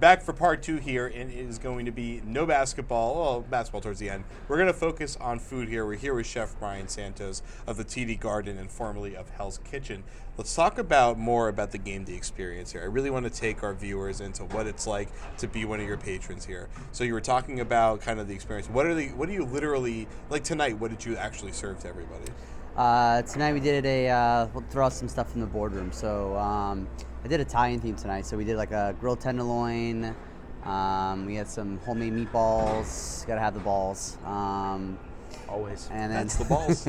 back for part 2 here, and it is going to be no basketball. Well, basketball towards the end. We're going to focus on food here. We're here with Chef Brian Santos of the TD Garden and formerly of Hell's Kitchen. Let's talk more about the game day experience here. I really want to take our viewers into what it's like to be one of your patrons here. So you were talking about kind of the experience. What do you literally, like tonight, what did you actually serve to everybody? Tonight we did we'll throw out some stuff from the boardroom. So I did Italian theme tonight. So we did like a grilled tenderloin. We had some homemade meatballs. Gotta have the balls. Always. And then That's the balls.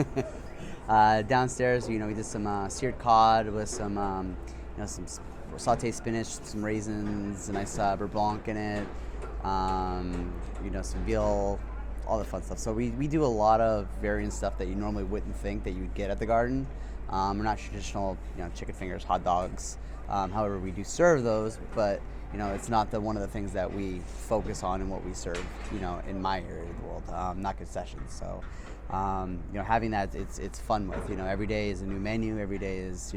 Downstairs, we did some seared cod with some, some sauteed spinach, some raisins, a nice beurre blanc in it. Some veal, all the fun stuff. So we do a lot of variant stuff that you normally wouldn't think that you'd get at the garden. We're not traditional, chicken fingers, hot dogs. However, we do serve those, but it's not one of the things that we focus on in what we serve, in my area of the world, not concessions. So, having that, it's fun with, every day is a new menu. Every day is,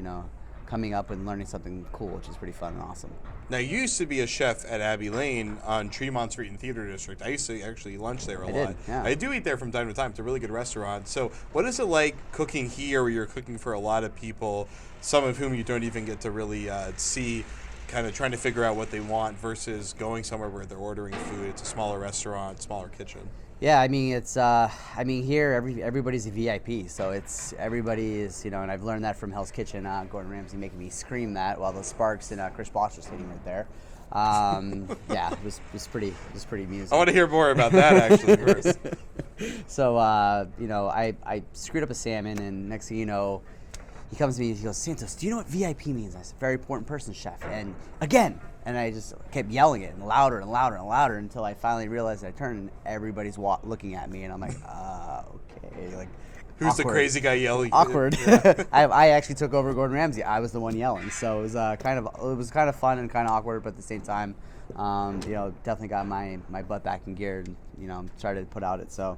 coming up and learning something cool, which is pretty fun and awesome. Now, you used to be a chef at Abbey Lane on Tremont Street in Theater District. I used to actually eat lunch there a lot. Yeah. I do eat there from time to time. It's a really good restaurant. So what is it like cooking here where you're cooking for a lot of people, some of whom you don't even get to really see, kind of trying to figure out what they want versus going somewhere where they're ordering food? It's a smaller restaurant, smaller kitchen. Yeah, it's here everybody's a VIP, so everybody is, and I've learned that from Hell's Kitchen, Gordon Ramsay making me scream that while the Sparks and Chris Bosh was sitting right there. Yeah, it was pretty amusing. I want to hear more about that actually first. So I screwed up a salmon, and next thing you know, he comes to me and he goes, "Santos, do you know what VIP means?" I said, "Very important person, chef." And again, and I just kept yelling it and louder and louder and louder until I finally realized I turned and everybody's looking at me, and I'm like, okay, like. Who's awkward. The crazy guy yelling? Awkward. Yeah. I actually took over Gordon Ramsay. I was the one yelling, so it was kind of fun and kind of awkward, but at the same time, definitely got my butt back in gear and started to put out it. So.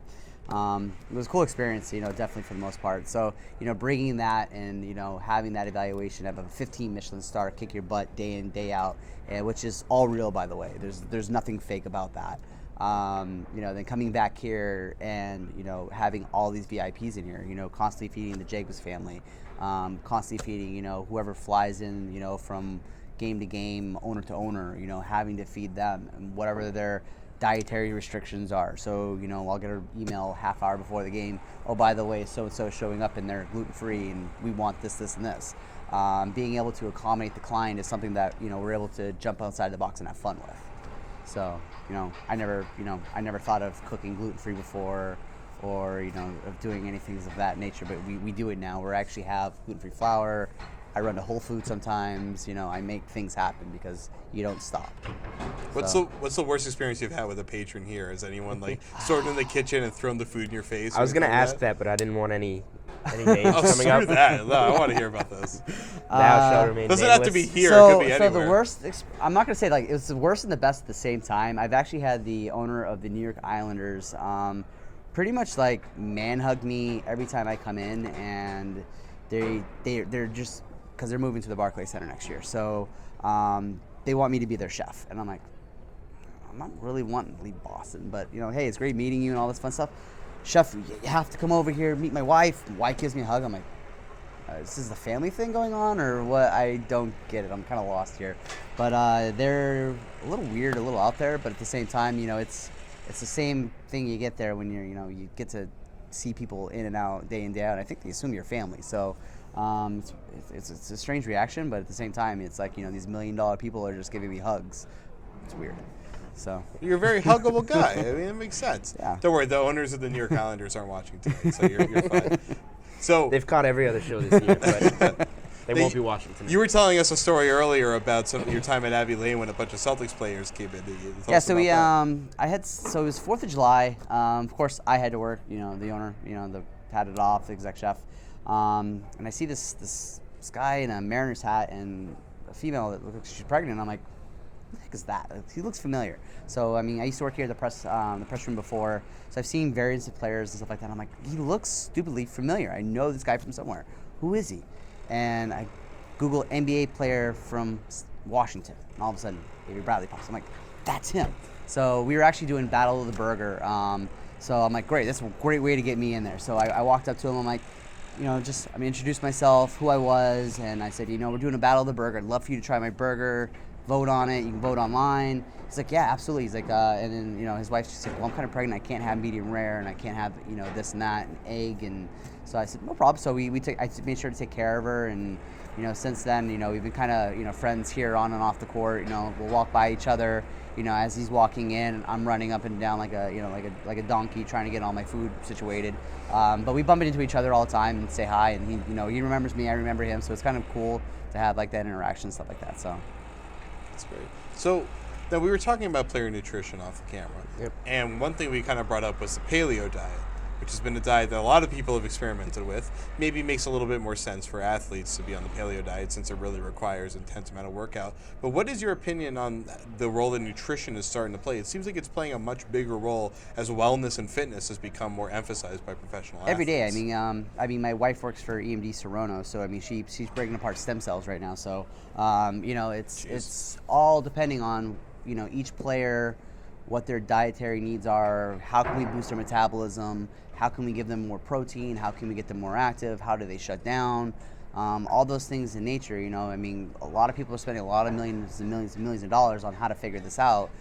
It was a cool experience, definitely for the most part. So, bringing that and, having that evaluation of a 15 Michelin star, kick your butt day in, day out, which is all real, by the way. There's nothing fake about that. Then coming back here and, having all these VIPs in here, constantly feeding the Jacobs family, constantly feeding, whoever flies in, from game to game, owner to owner, having to feed them and whatever their dietary restrictions are. So, I'll get an email half hour before the game. Oh, by the way, so-and-so is showing up and they're gluten-free and we want this, this, and this. Being able to accommodate the client is something that, we're able to jump outside the box and have fun with. So, I never thought of cooking gluten-free before or, of doing anything of that nature, but we do it now. We actually have gluten-free flour. I run to Whole Foods sometimes. I make things happen because you don't stop. What's the worst experience you've had with a patron here? Has anyone stormed in the kitchen and thrown the food in your face? I was going to ask that, but I didn't want any names coming up. That. No, I want to hear about this. Thou shalt remain doesn't nameless. have to be here. So, it could be anywhere. So the worst, I'm not going to say it was the worst and the best at the same time. I've actually had the owner of the New York Islanders pretty much man hug me every time I come in, and they're just, because they're moving to the Barclays Center next year. So they want me to be their chef. And I'm like, I'm not really wanting to leave Boston, but, hey, it's great meeting you and all this fun stuff. Chef, you have to come over here, meet my wife. My wife gives me a hug. I'm like, this is the family thing going on or what? I don't get it. I'm kind of lost here. But they're a little weird, a little out there, but at the same time, it's the same thing you get there when you get to see people in and out, day in, day out. I think they assume you're family. So it's a strange reaction, but at the same time, it's like, these $1 million people are just giving me hugs. It's weird. So you're a very huggable guy. I mean, it makes sense. Yeah. Don't worry, the owners of the New York Islanders aren't watching tonight, so you're fine. So they've caught every other show this year, but they won't be watching tonight. You were telling us a story earlier about your time at Abbey Lane when a bunch of Celtics players came in. Yeah, so it was 4th of July. Of course, I had to work. The owner, had it off, the exec chef, and I see this guy in a Mariners hat and a female that looks like she's pregnant. I'm like, what the heck is that? He looks familiar. So, I used to work here at the press room before, so I've seen variants of players and stuff like that. I'm like, he looks stupidly familiar. I know this guy from somewhere. Who is he? And I Google NBA player from Washington, and all of a sudden, Avery Bradley pops. I'm like, that's him. So we were actually doing Battle of the Burger. So I'm like, great, that's a great way to get me in there. So I walked up to him, I'm like, introduced myself, who I was, and I said, we're doing a Battle of the Burger. I'd love for you to try my burger, vote on it. You can vote online. He's like, yeah, absolutely. He's like, and then, his wife, she's like, well, I'm kind of pregnant. I can't have medium rare, and I can't have, this and that, and egg. And so I said, no problem. So I made sure to take care of her, and, since then, we've been kind of, friends here on and off the court. We'll walk by each other. As he's walking in, I'm running up and down like a donkey trying to get all my food situated. But we bump into each other all the time and say hi, and he remembers me, I remember him, so it's kind of cool to have like that interaction, stuff like that. So that's great. So now we were talking about player nutrition off the camera. Yep. And one thing we kind of brought up was the paleo diet, which has been a diet that a lot of people have experimented with. Maybe makes a little bit more sense for athletes to be on the paleo diet since it really requires an intense amount of workout. But what is your opinion on the role that nutrition is starting to play? It seems like it's playing a much bigger role as wellness and fitness has become more emphasized by professional athletes. Every day. I mean, my wife works for EMD Serrano, so she's breaking apart stem cells right now. So, it's all depending on each player, what their dietary needs are, how can we boost their metabolism, how can we give them more protein, how can we get them more active, how do they shut down, all those things in nature. A lot of people are spending a lot of millions and millions and millions of dollars on how to figure this out,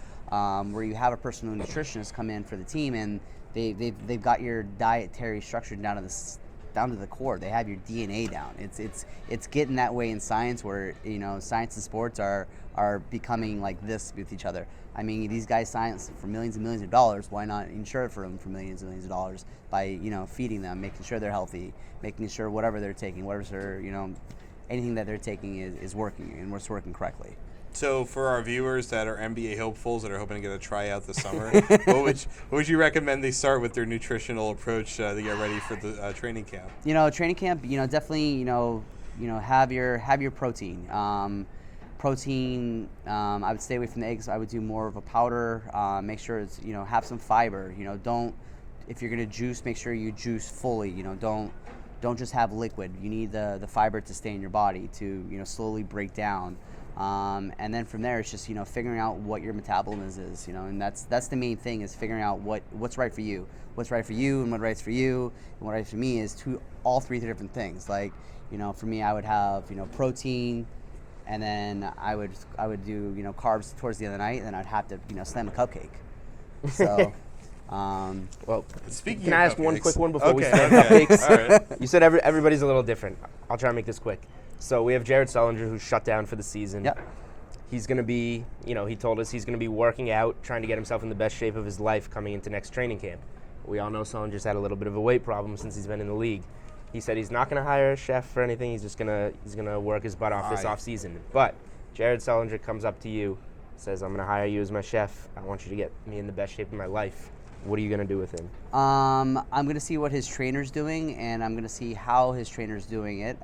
where you have a personal nutritionist come in for the team, and they've got your dietary structure down to the core. They have your DNA down. It's getting that way in science, where science and sports are becoming like this with each other. These guys science for millions and millions of dollars. Why not insure it for them for millions and millions of dollars by feeding them, making sure they're healthy, making sure whatever they're taking, anything that they're taking is working and it's working correctly. So for our viewers that are NBA hopefuls that are hoping to get a tryout this summer, what would you recommend they start with their nutritional approach to get ready for the training camp? Training camp, definitely, have your protein. I would stay away from the eggs. I would do more of a powder. Make sure it's, have some fiber. If you're gonna juice, make sure you juice fully. Don't just have liquid. You need the fiber to stay in your body to slowly break down. And then from there, it's just figuring out what your metabolism is, and that's the main thing, is figuring out what's right for you, and what right for you, and what right for me is all three different things. Like for me, I would have protein, and then I would do carbs towards the end of the night, and then I'd have to slam a cupcake. So. Well, speaking can of I ask cupcakes. one quick one before we Okay, start okay. cupcakes? All right. You said everybody's a little different. I'll try and make this quick. So we have Jared Sullinger, who's shut down for the season. Yep. He's going to be, he told us he's going to be working out, trying to get himself in the best shape of his life coming into next training camp. We all know Sullinger's had a little bit of a weight problem since he's been in the league. He said he's not going to hire a chef or anything. He's just going to work his butt off this off season. But Jared Sullinger comes up to you, says, I'm going to hire you as my chef. I want you to get me in the best shape of my life. What are you going to do with him? I'm going to see what his trainer's doing, and I'm going to see how his trainer's doing it,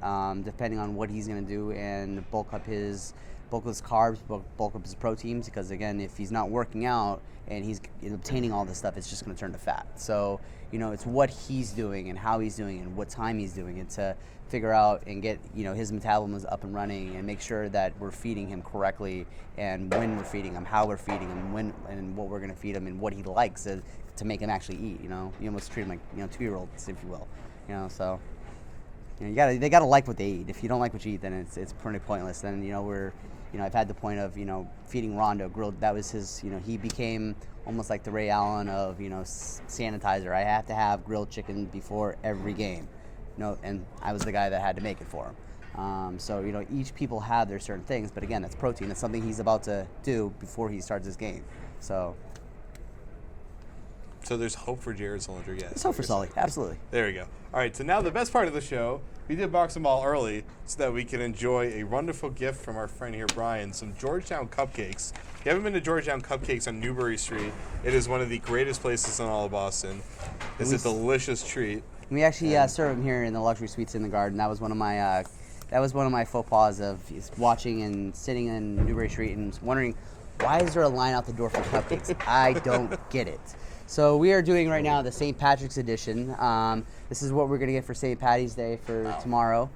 depending on what he's going to do, and bulk up his carbs, bulk up his proteins, because again, if he's not working out and he's obtaining all this stuff, it's just going to turn to fat. So, it's what he's doing and how he's doing it and what time he's doing it to figure out and get, his metabolism up and running, and make sure that we're feeding him correctly, and when we're feeding him, how we're feeding him, when and what we're going to feed him, and what he likes to make him actually eat. You almost treat him like 2-year-olds, if you will. So they gotta like what they eat. If you don't like what you eat, then it's pretty pointless. Then I've had the point of feeding Rondo grilled. That was his. He became almost like the Ray Allen of sanitizer. I have to have grilled chicken before every game. And I was the guy that had to make it for him. So each people have their certain things, but again, that's protein. That's something he's about to do before he starts his game. So there's hope for Jared Sullinger, yes. There's hope for Sully, absolutely. There we go. All right, so now the best part of the show, we did box them all early so that we can enjoy a wonderful gift from our friend here, Brian, some Georgetown Cupcakes. If you haven't been to Georgetown Cupcakes on Newbury Street, it is one of the greatest places in all of Boston. It's a delicious treat. We actually serve them here in the luxury suites in the Garden. That was one of my faux pas of watching and sitting in Newbury Street and wondering, why is there a line out the door for cupcakes? I don't get it. So we are doing right now the St. Patrick's edition. This is what we're going to get for St. Patty's Day for tomorrow.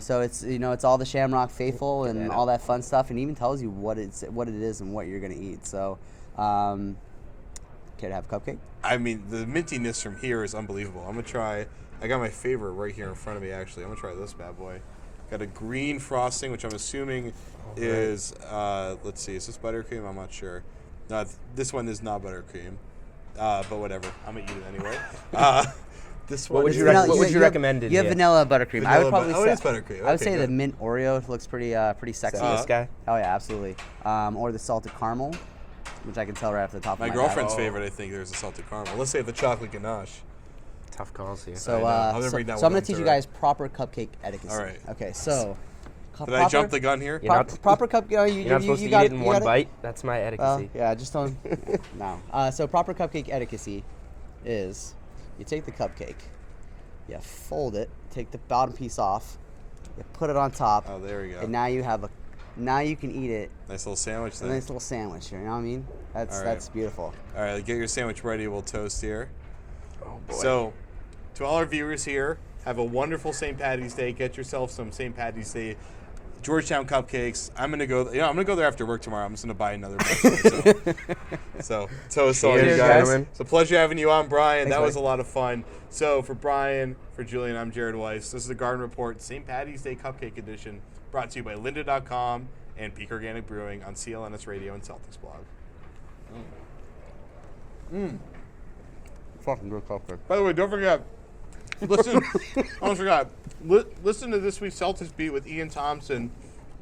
So it's it's all the Shamrock faithful and Yeah. all that fun stuff, and even tells you what it is and what you're gonna eat. So, care to have a cupcake? I mean, the mintiness from here is unbelievable. I'm gonna try. I got my favorite right here in front of me. Actually, I'm gonna try this bad boy. Got a green frosting, which I'm assuming is. Let's see, is this buttercream? I'm not sure. No, this one is not buttercream. But whatever. I'm gonna eat it anyway. This one. What would you, Vanilla- what would you have- recommend in You have here? vanilla buttercream. I would Vanilla probably bu- oh, say it is buttercream. I would Okay, say the good. mint Oreo looks pretty sexy. See this guy? Oh yeah, absolutely. Or the salted caramel, which I can tell right off the top My of my girlfriend's head. favorite, I think, there's a salted caramel. Let's say the chocolate ganache. Tough calls here. So, I know. I'm gonna so, bring that so I'm one gonna teach you to her. guys proper cupcake etiquette. All right. Okay, so. Did I jump the gun here? You're not- proper cupcake. You're not supposed to got eat it in one bite. That's my etiquette. Well, yeah, just don't. No. So proper cupcake etiquette is, you take the cupcake, you fold it, take the bottom piece off, you put it on top, Oh, there we go. and now you can eat it. Nice little sandwich A thing. nice little sandwich here. You know what I mean? All right. That's beautiful. All right, get your sandwich ready. We'll toast here. Oh boy. So, to all our viewers here, have a wonderful St. Patty's Day. Get yourself some St. Patty's Day Georgetown cupcakes. I'm gonna go. I'm gonna go there after work tomorrow. I'm just gonna buy another batch. So toast all you Cheers, guys. gentlemen. It's a pleasure having you on, Brian. Thanks, that was buddy. a lot of fun. So for Brian, for Julian, I'm Jared Weiss. This is the Garden Report St. Patty's Day Cupcake Edition, brought to you by Lynda.com and Peak Organic Brewing on CLNS Radio and Celtics Blog. Fucking good cupcake. By the way, don't forget. Listen, I almost forgot. Listen to this week's Celtics beat with Ian Thompson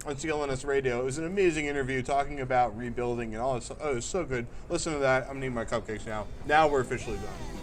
on CLNS Radio. It was an amazing interview talking about rebuilding and all this. Oh, it was so good. Listen to that. I'm gonna eat my cupcakes now. Now we're officially done.